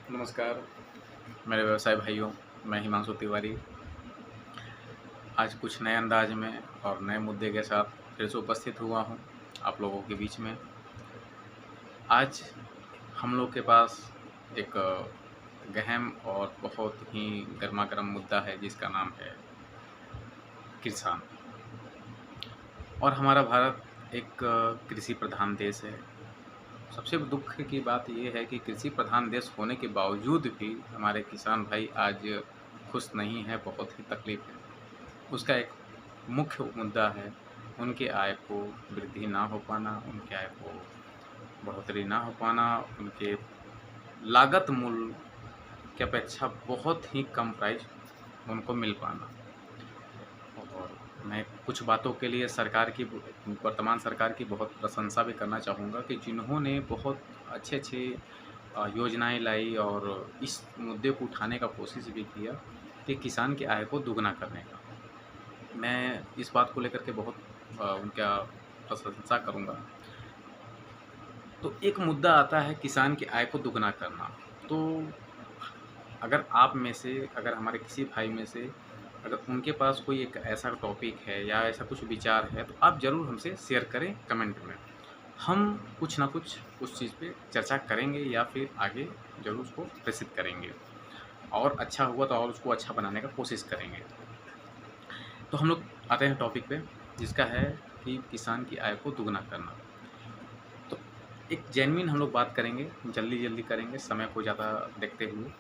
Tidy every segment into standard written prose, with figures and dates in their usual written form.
नमस्कार मेरे व्यवसाय भाइयों। मैं हिमांशु तिवारी आज कुछ नए अंदाज में और नए मुद्दे के साथ फिर से उपस्थित हुआ हूं आप लोगों के बीच में। आज हम लोग के पास एक गहन और बहुत ही गर्मागर्म मुद्दा है जिसका नाम है किसान। और हमारा भारत एक कृषि प्रधान देश है। सबसे दुख की बात यह है कि कृषि प्रधान देश होने के बावजूद भी हमारे किसान भाई आज खुश नहीं है, बहुत ही तकलीफ है। उसका एक मुख्य मुद्दा है उनके आय को वृद्धि ना हो पाना, उनके आय को बढ़ोतरी ना हो पाना, उनके लागत मूल्य की अपेक्षा बहुत ही कम प्राइस उनको मिल पाना। और मैं कुछ बातों के लिए वर्तमान सरकार की बहुत प्रशंसा भी करना चाहूँगा कि जिन्होंने बहुत अच्छे योजनाएं लाई और इस मुद्दे को उठाने का कोशिश भी किया कि किसान की आय को दुगना करने का। मैं इस बात को लेकर के बहुत उनका प्रशंसा करूँगा। तो एक मुद्दा आता है किसान की आय को दुगना करना। तो अगर हमारे किसी भाई में से अगर उनके पास कोई एक ऐसा टॉपिक है या ऐसा कुछ विचार है तो आप ज़रूर हमसे शेयर करें कमेंट में। हम कुछ ना कुछ उस चीज़ पे चर्चा करेंगे या फिर आगे ज़रूर उसको प्रेषित करेंगे और अच्छा हुआ तो और उसको अच्छा बनाने का कोशिश करेंगे। तो हम लोग आते हैं टॉपिक पे जिसका है कि किसान की आय को दुगना करना। तो एक जेन्युइन हम लोग बात करेंगे, जल्दी करेंगे समय को ज़्यादा देखते हुए,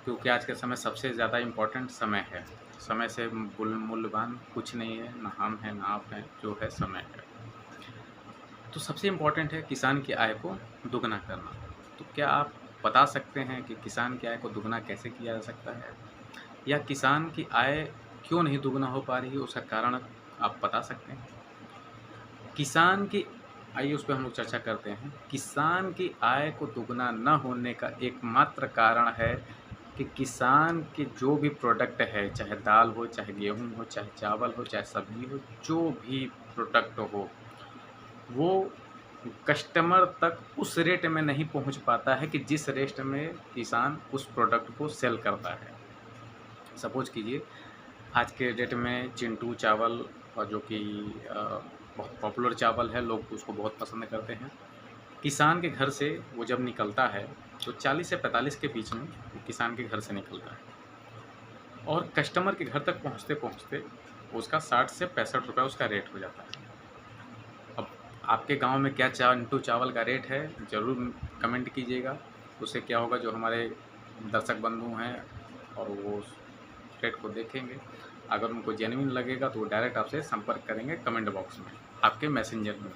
क्योंकि आज के समय सबसे ज़्यादा इम्पोर्टेंट समय है। समय से मूल्यवान कुछ नहीं है, ना हम हैं ना आप हैं, जो है समय है। तो सबसे इम्पोर्टेंट है किसान की आय को दुगना करना। तो क्या आप बता सकते हैं कि किसान की आय को दुगना कैसे किया जा सकता है, या किसान की आय क्यों नहीं दुगना हो पा रही है, उसका कारण आप बता सकते हैं? किसान की आइए उस पे हम लोग चर्चा करते हैं। किसान की आय को दुगना न होने का एकमात्र कारण है कि किसान के जो भी प्रोडक्ट है, चाहे दाल हो, चाहे गेहूँ हो, चाहे चावल हो, चाहे सब्जी हो, जो भी प्रोडक्ट हो, वो कस्टमर तक उस रेट में नहीं पहुंच पाता है कि जिस रेट में किसान उस प्रोडक्ट को सेल करता है। सपोज कीजिए आज के डेट में चिंटू चावल, और जो कि बहुत पॉपुलर चावल है, लोग उसको बहुत पसंद करते हैं। किसान के घर से वो जब निकलता है तो 40 से 45 के बीच में वो किसान के घर से निकलता है और कस्टमर के घर तक पहुँचते-पहुँचते उसका 60 से 65 रुपये उसका रेट हो जाता है। अब आपके गांव में क्या चिंटू चावल का रेट है, ज़रूर कमेंट कीजिएगा। उससे क्या होगा, जो हमारे दर्शक बंधु हैं और वो उस रेट को देखेंगे, अगर उनको जेन्युइन लगेगा तो वो डायरेक्ट आपसे संपर्क करेंगे कमेंट बॉक्स में, आपके मैसेंजर में।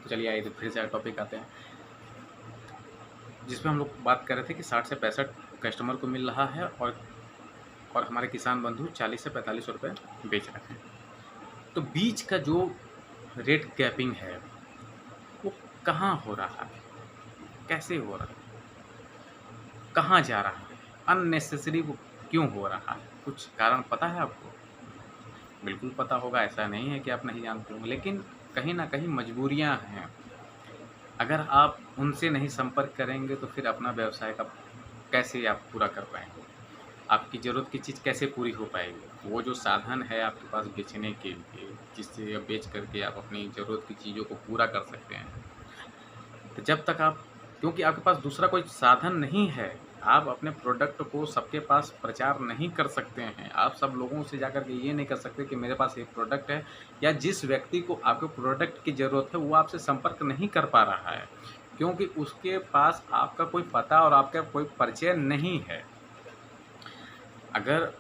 तो चलिए आइए फिर से टॉपिक आते हैं जिसमें हम लोग बात कर रहे थे कि 60 से 65 कस्टमर को मिल रहा है और हमारे किसान बंधु 40 से 45 रुपये बेच रहे हैं। तो बीच का जो रेट गैपिंग है वो कहाँ हो रहा है, कैसे हो रहा है, कहाँ जा रहा है, अननेसेसरी वो क्यों हो रहा है? कुछ कारण पता है आपको? बिल्कुल पता होगा, ऐसा नहीं है कि आप नहीं जानते होंगे, लेकिन कहीं न कहीं मजबूरियाँ हैं। अगर आप उनसे नहीं संपर्क करेंगे तो फिर अपना व्यवसाय का कैसे आप पूरा कर पाएँगे? आपकी ज़रूरत की चीज़ कैसे पूरी हो पाएगी? वो जो साधन है आपके पास बेचने के लिए, जिससे आप बेच कर के आप अपनी ज़रूरत की चीज़ों को पूरा कर सकते हैं। तो जब तक आप, क्योंकि आपके पास दूसरा कोई साधन नहीं है, आप अपने प्रोडक्ट को सबके पास प्रचार नहीं कर सकते हैं। आप सब लोगों से जाकर के ये नहीं कर सकते कि मेरे पास एक प्रोडक्ट है, या जिस व्यक्ति को आपके प्रोडक्ट की ज़रूरत है वो आपसे संपर्क नहीं कर पा रहा है, क्योंकि उसके पास आपका कोई पता और आपका कोई परिचय नहीं है। अगर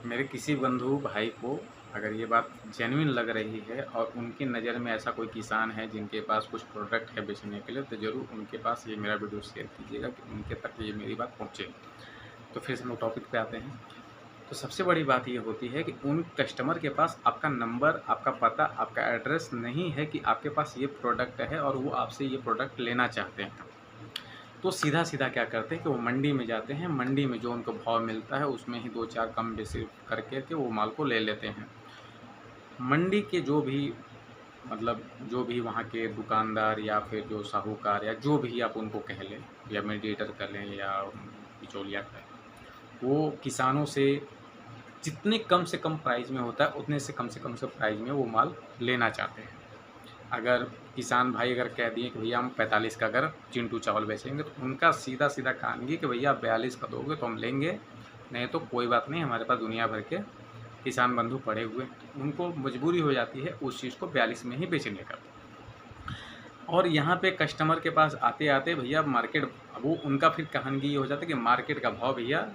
मेरे किसी बंधु भाई को अगर ये बात जेन्युइन लग रही है और उनकी नज़र में ऐसा कोई किसान है जिनके पास कुछ प्रोडक्ट है बेचने के लिए, तो ज़रूर उनके पास ये मेरा वीडियो शेयर कीजिएगा कि उनके तक ये मेरी बात पहुँचे। तो फिर से हम लोग टॉपिक पे आते हैं। तो सबसे बड़ी बात ये होती है कि उन कस्टमर के पास आपका नंबर, आपका पता, आपका एड्रेस नहीं है कि आपके पास ये प्रोडक्ट है और वो आपसे ये प्रोडक्ट लेना चाहते हैं। तो सीधा-सीधा क्या करते हैं कि वो मंडी में जाते हैं, मंडी में जो उनको भाव मिलता है उसमें ही 2-4 कम बेसी करके वो माल को ले लेते हैं। मंडी के जो भी मतलब जो भी वहाँ के दुकानदार या फिर जो साहूकार या जो भी आप उनको कह लें या मीडिएटर कह लें या बिचौलिया कह लें, वो किसानों से जितने कम से कम प्राइस में होता है उतने से कम से प्राइस में वो माल लेना चाहते हैं। अगर किसान भाई अगर कह दिए कि भैया हम 45 का अगर चिंटू चावल बेचेंगे तो उनका सीधा सीधा कहानी कि भैया आप 42 का दोगे तो हम लेंगे, नहीं तो कोई बात नहीं, हमारे पास दुनिया भर के किसान बंधु पड़े हुए हैं। तो उनको मजबूरी हो जाती है उस चीज़ को 42 में ही बेचने का। और यहाँ पे कस्टमर के पास आते आते भैया मार्केट, वो उनका फिर कहानी ये हो जाता है कि मार्केट का भाव भैया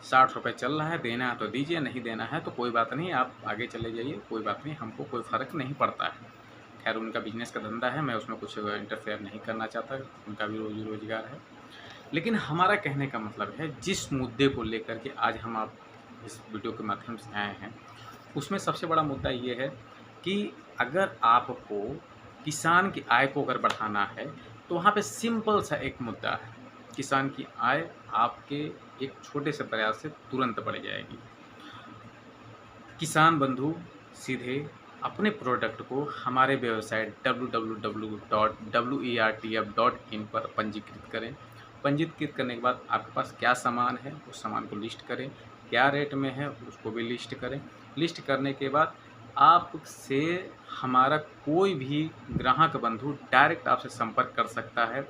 60 रुपये चल रहा है, देना है तो दीजिए, नहीं देना है तो कोई बात नहीं, आप आगे चले जाइए, कोई बात नहीं, हमको कोई फ़र्क नहीं पड़ता है। खैर उनका बिजनेस का धंधा है, मैं उसमें कुछ इंटरफेयर नहीं करना चाहता, उनका भी रोजी रोजगार है। लेकिन हमारा कहने का मतलब है जिस मुद्दे को लेकर के आज हम आप इस वीडियो के माध्यम से आए हैं, उसमें सबसे बड़ा मुद्दा ये है कि अगर आपको किसान की आय को अगर बढ़ाना है तो वहाँ पे सिंपल सा एक मुद्दा है, किसान की आय आपके एक छोटे से प्रयास से तुरंत बढ़ जाएगी। किसान बंधु सीधे अपने प्रोडक्ट को हमारे वेबसाइट www.wertf.in पर पंजीकृत करें। पंजीकृत करने के बाद आपके पास क्या सामान है उस सामान को लिस्ट करें, क्या रेट में है उसको भी लिस्ट करें। लिस्ट करने के बाद आपसे हमारा कोई भी ग्राहक बंधु डायरेक्ट आपसे संपर्क कर सकता है।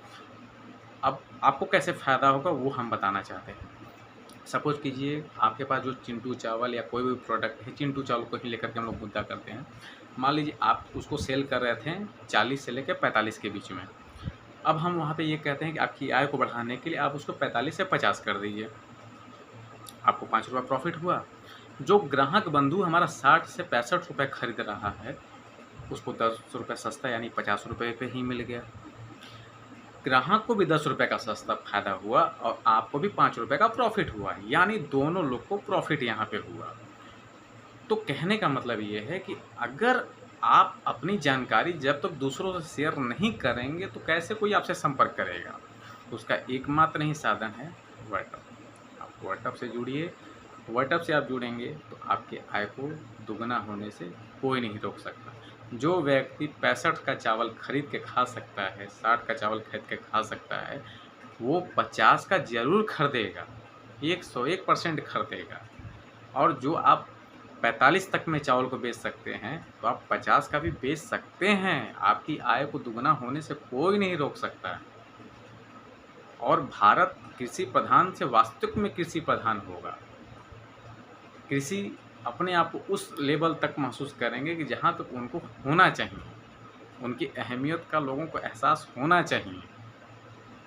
अब आपको कैसे फ़ायदा होगा वो हम बताना चाहते हैं। सपोज़ कीजिए आपके पास जो चिंटू चावल या कोई भी प्रोडक्ट है, चिंटू चावल को ही लेकर के हम लोग मुद्दा करते हैं। मान लीजिए आप उसको सेल कर रहे थे 40 से लेकर 45 के बीच में। अब हम वहाँ पे ये कहते हैं कि आपकी आय को बढ़ाने के लिए आप उसको 45 से 50 कर दीजिए, आपको 5 रुपये प्रॉफिट हुआ। जो ग्राहक बंधु हमारा 60 से 65 रुपये खरीद रहा है उसको 10 रुपये सस्ता यानी 50 रुपये पे ही मिल गया। ग्राहक को भी 10 रुपये का सस्ता फ़ायदा हुआ और आपको भी 5 रुपये का प्रॉफिट हुआ, यानी दोनों लोग को प्रॉफिट यहाँ पे हुआ। तो कहने का मतलब ये है कि अगर आप अपनी जानकारी जब तक दूसरों से शेयर नहीं करेंगे तो कैसे कोई आपसे संपर्क करेगा। उसका एकमात्र ही साधन है व्हाट्सएप। आप व्हाट्सएप से जुड़िए, व्हाट्सएप से आप जुड़ेंगे तो आपके आय को दुगना होने से कोई नहीं रोक सकता। जो व्यक्ति 65 का चावल खरीद के खा सकता है, 60 का चावल खरीद के खा सकता है, वो 50 का ज़रूर खरीदेगा, 101% खरीदेगा। और जो आप 45 तक में चावल को बेच सकते हैं तो आप 50 का भी बेच सकते हैं। आपकी आय को दुगना होने से कोई नहीं रोक सकता है। और भारत कृषि प्रधान से वास्तविक में कृषि प्रधान होगा। कृषि अपने आप को उस लेवल तक महसूस करेंगे कि जहाँ तक उनको होना चाहिए, उनकी अहमियत का लोगों को एहसास होना चाहिए।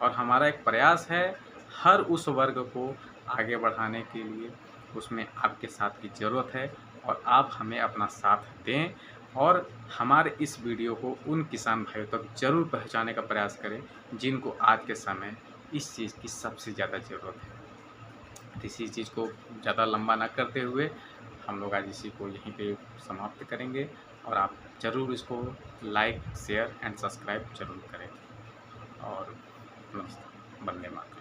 और हमारा एक प्रयास है हर उस वर्ग को आगे बढ़ाने के लिए, उसमें आपके साथ की ज़रूरत है और आप हमें अपना साथ दें और हमारे इस वीडियो को उन किसान भाइयों तक ज़रूर पहुँचाने का प्रयास करें जिनको आज के समय इस चीज़ की सबसे ज़्यादा ज़रूरत है। इसी चीज़ को ज़्यादा लंबा ना करते हुए हम लोग आज इसी को यहीं पे समाप्त करेंगे और आप ज़रूर इसको लाइक, शेयर एंड सब्सक्राइब ज़रूर करें। और नमस्ते, वंदे मातरम।